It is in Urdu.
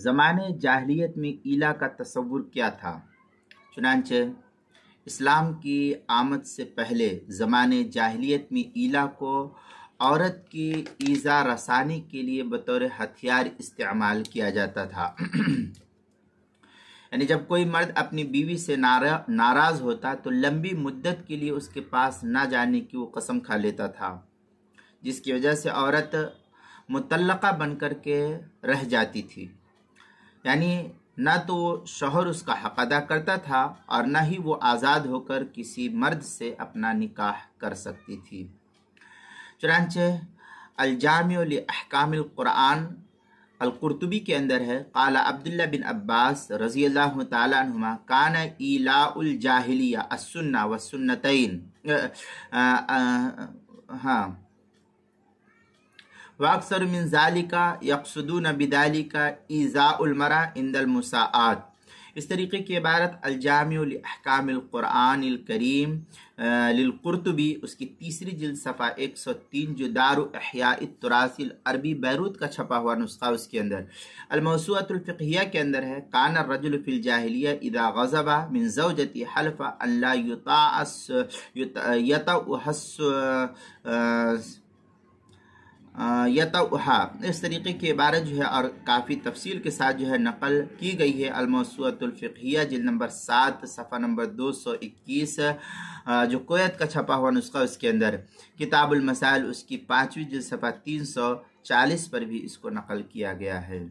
زمانے جاہلیت میں ایلا کا تصور کیا تھا؟ چنانچہ اسلام کی آمد سے پہلے زمانے جاہلیت میں ایلا کو عورت کی ایذا رسانی کے لیے بطور ہتھیار استعمال کیا جاتا تھا۔ یعنی جب کوئی مرد اپنی بیوی سے ناراض ہوتا تو لمبی مدت کے لیے اس کے پاس نہ جانے کی وہ قسم کھا لیتا تھا، جس کی وجہ سے عورت مطلقہ بن کر کے رہ جاتی تھی۔ یعنی نہ تو وہ شوہر اس کا حق ادا کرتا تھا اور نہ ہی وہ آزاد ہو کر کسی مرد سے اپنا نکاح کر سکتی تھی۔ چنانچہ الجامع لاحکام القرآن القرطبی کے اندر ہے، قال عبداللہ بن عباس رضی اللہ تعالیٰ عنہما کان ایلاء الجاہلیہ السنہ والسنتین واکثر من ذالک یقصدون بذالک ایذاء المرأة عند المساءات۔ اس طریقے کی عبارت الجامع لاحکام القرآن الکریم للقرطبی اس کی تیسری جلد صفحہ 103 جو دار احیاء التراث العربی بیروت کا چھپا ہوا نسخہ اس کے اندر الموسوعۃ الفقہیہ کے اندر ہے، کان الرجل فی الجاہلیہ اذا غضب من زوجتی حلف ان لا یطأھا۔ اس طریقے کی عبارت جو ہے اور کافی تفصیل کے ساتھ جو ہے نقل کی گئی ہے الموسوعۃ الفقہیہ جلد نمبر 7 صفحہ نمبر 221 جو کویت کا چھپا ہوا نسخہ اس کے اندر کتاب المسائل اس کی 5ویں جلد صفحہ 340 پر بھی اس کو نقل کیا گیا ہے۔